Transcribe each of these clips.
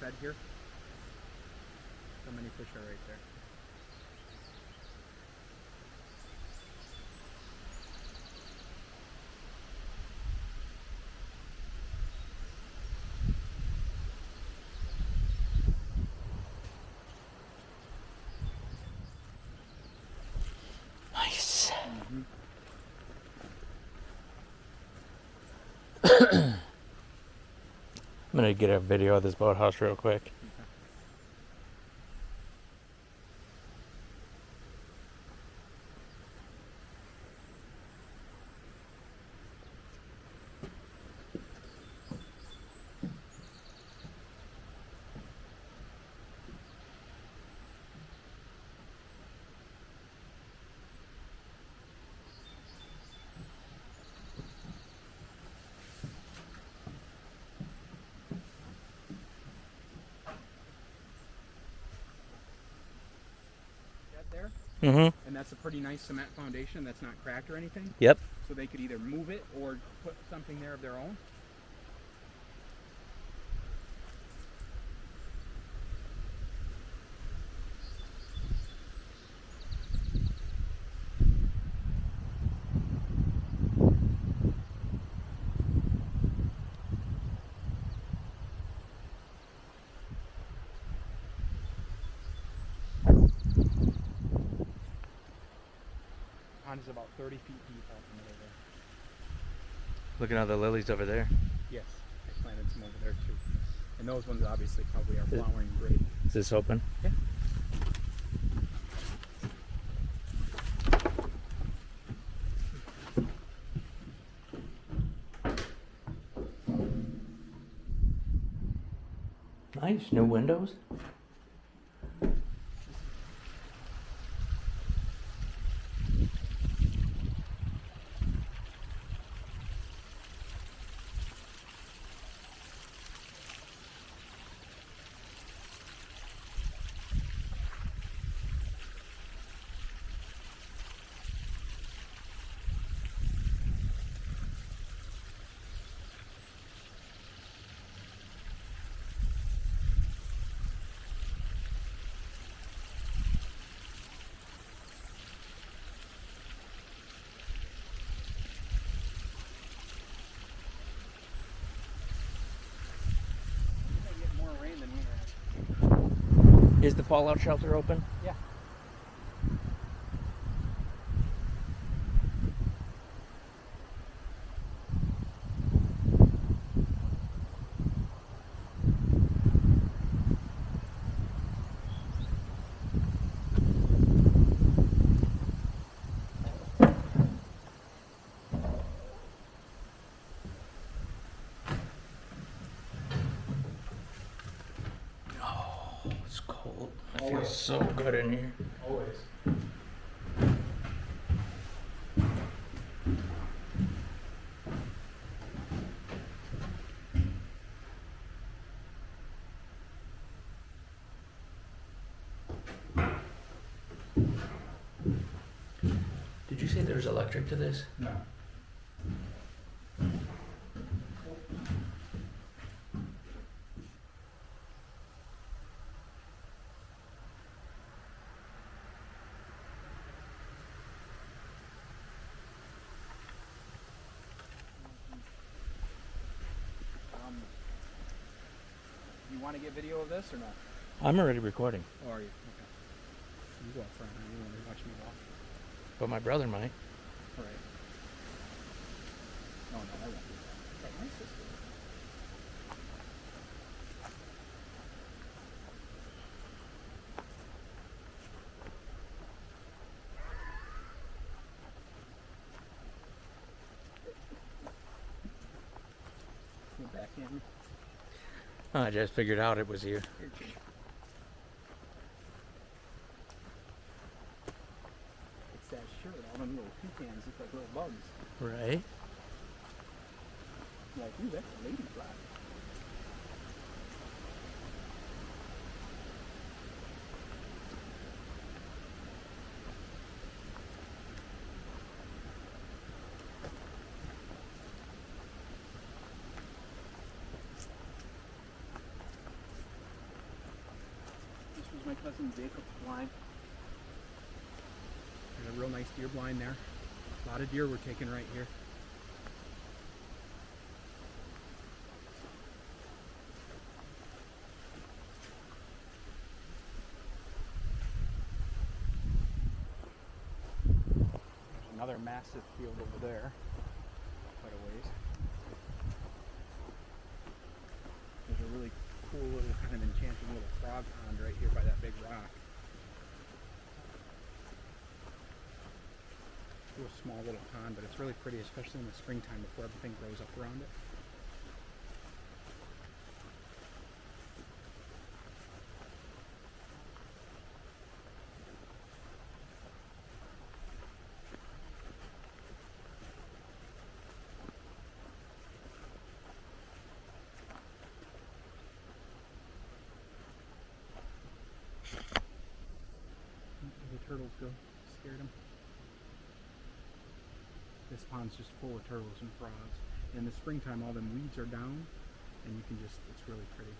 fed here. So many fish are right there. Nice. Mm-hmm. I'm gonna get a video of this boathouse real quick. Okay. There, Mm-hmm. and that's a pretty nice cement foundation that's not cracked or anything. Yep. So they could either move it or put something there of their own. Pond is about 30 feet deep out from over there. Look at all the lilies over there. Yes, I planted some over there too. And those ones obviously probably are flowering great. Is this open? Yeah. Nice. New windows. Get more rain than we had. Is the fallout shelter open? Yeah. Oh, it's cold. It feels so good in here. Always. Did you say there's electric to this? No. You want to get video of this or not? I'm already recording, Or are you? Okay. You go up front. You want to watch me walk? but my brother might. All right. No, I won't do that. But my sister. You backhand me? I just figured out it was you. It's that shirt. All them little pecans look like little bugs. Right? Like, ooh, that's a lady fly. old-fashioned Jacob's blind. There's a real nice deer blind there. A lot of deer we're taking right here. There's another massive field over there, quite a ways. There's a really cool little kind of enchanting little frog pond right here by that big rock. A small little pond, but it's really pretty, especially in the springtime before everything grows up around it. The turtles go, scared them. This pond's just full of turtles and frogs. In the springtime, all them weeds are down, and you can just, it's really pretty.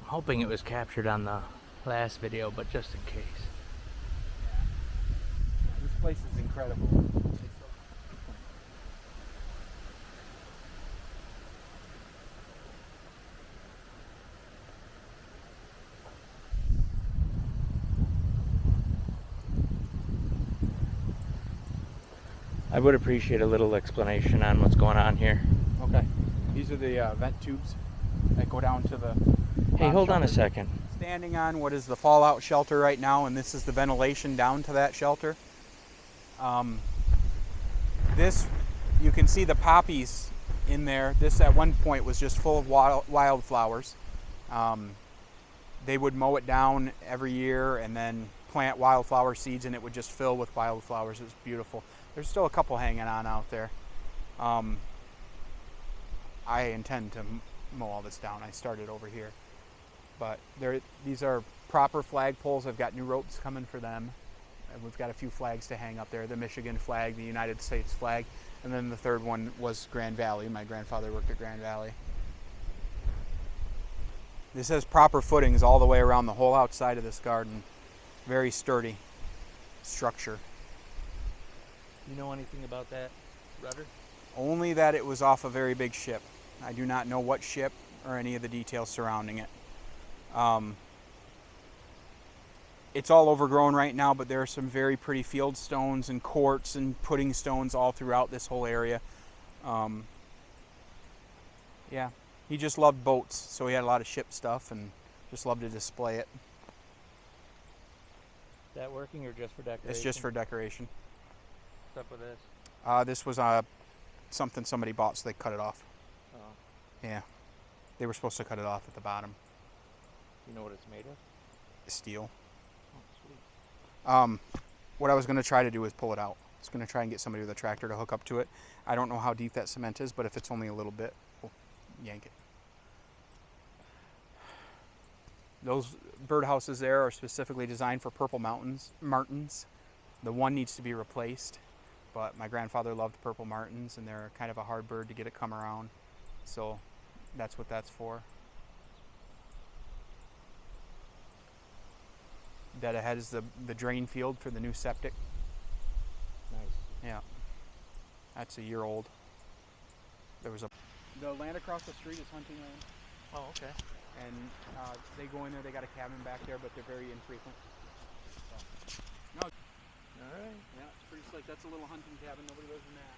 I'm hoping it was captured on the last video, but just in case. Yeah, this place is incredible. I would appreciate a little explanation on what's going on here. Okay. These are the vent tubes that go down to the... Hey, hold on a shelter. second. Standing on what is the fallout shelter right now, and this is the ventilation down to that shelter. This, you can see the poppies in there. This at one point was just full of wildflowers. They would mow it down every year and then plant wildflower seeds, and it would just fill with wildflowers. It was beautiful. There's still a couple hanging on out there. I intend to mow all this down. I started over here. But these are proper flagpoles. I've got new ropes coming for them. And we've got a few flags to hang up there. The Michigan flag, the United States flag, and then the third one was Grand Valley. My grandfather worked at Grand Valley. This has proper footings all the way around the whole outside of this garden. Very sturdy structure. You know anything about that rudder? Only that it was off a very big ship. I do not know what ship or any of the details surrounding it. It's all overgrown right now, but there are some very pretty field stones and quartz and pudding stones all throughout this whole area. Yeah, he just loved boats, so he had a lot of ship stuff and just loved to display it. Is that working or just for decoration? It's just for decoration. What's up with this? This was something somebody bought, so they cut it off. Oh. Yeah, they were supposed to cut it off at the bottom. You know what it's made of? Steel. Oh, sweet. What I was going to try to do is pull it out. I was going to try and get somebody with a tractor to hook up to it. I don't know how deep that cement is, but if it's only a little bit, we'll yank it. Those birdhouses there are specifically designed for purple martins. The one needs to be replaced, but my grandfather loved purple martins, and they're kind of a hard bird to get it come around. So that's what that's for. Dead ahead is the drain field for the new septic. Nice. Yeah. That's a year old. The land across the street is hunting land. Oh, okay. And they go in there, they got a cabin back there, but they're very infrequent. So. No. All right. Yeah, it's pretty slick. That's a little hunting cabin. Nobody lives in that.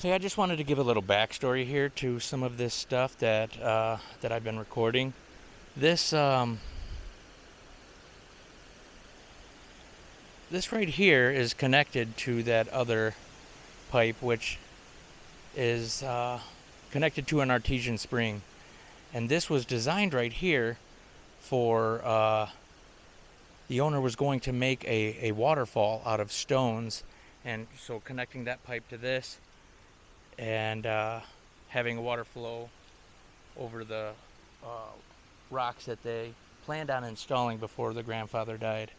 Hey, I just wanted to give a little backstory here to some of this stuff that that I've been recording. This this right here is connected to that other pipe, which is connected to an artesian spring, and this was designed right here for the owner was going to make a waterfall out of stones, and so connecting that pipe to this and having a water flow over the rocks that they planned on installing before the grandfather died.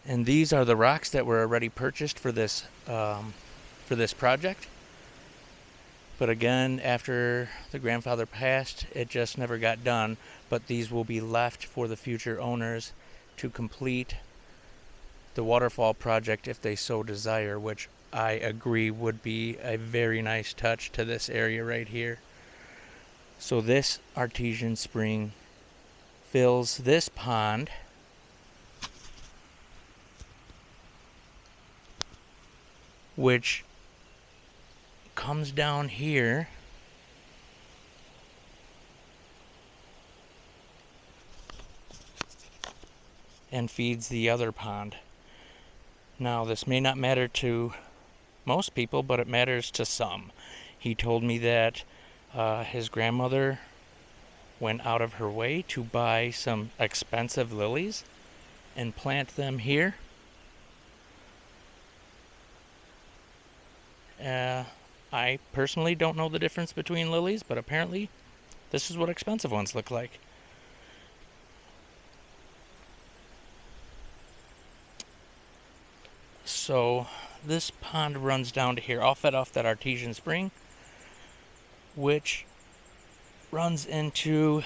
And these are the rocks that were already purchased for this project. But again, after the grandfather passed, it just never got done. But these will be left for the future owners to complete the waterfall project if they so desire, which I agree would be a very nice touch to this area right here. So this artesian spring fills this pond, which comes down here and feeds the other pond. Now, this may not matter to most people, but it matters to some. He told me that his grandmother went out of her way to buy some expensive lilies and plant them here. I personally don't know the difference between lilies, but apparently this is what expensive ones look like. So this pond runs down to here, all fed off that artesian spring, which runs into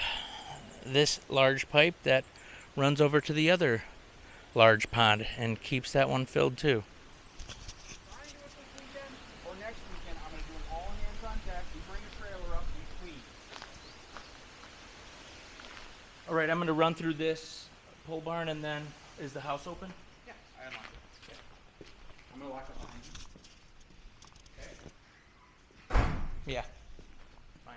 this large pipe that runs over to the other large pond and keeps that one filled too. Or next weekend, I'm going to do an all hands on deck. We bring a trailer up and clean. All right, I'm going to run through this pole barn, and then is the house open? Yeah, I unlock it. Okay. I'm going to lock it behind you. Okay. Yeah. Fine.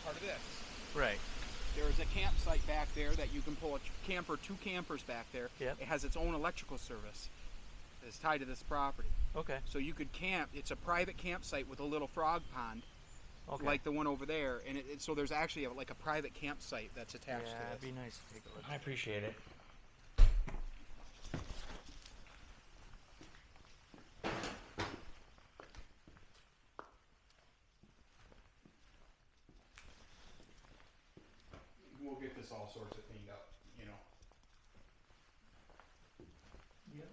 Part of this. Right. There is a campsite back there that you can pull a camper, 2 campers back there. Yep. It has its own electrical service. It's tied to this property. Okay. So you could camp. It's a private campsite with a little frog pond, Okay. like the one over there. And so there's actually like a private campsite that's attached Yeah, to it'd this. be nice to take a look. I appreciate it. We'll get this all sorts of cleaned up, you know. Yep.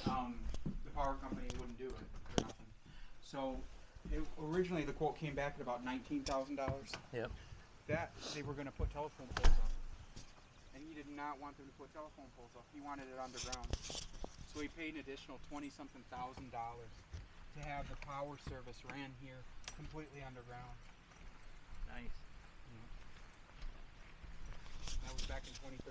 the power company wouldn't do it or nothing. So originally the quote came back at about $19,000. Yep. That they were going to put telephone poles up, and he did not want them to put telephone poles up. He wanted it underground. So he paid an additional $20-something thousand to have the power service ran here completely underground. Nice. That was back in 2013.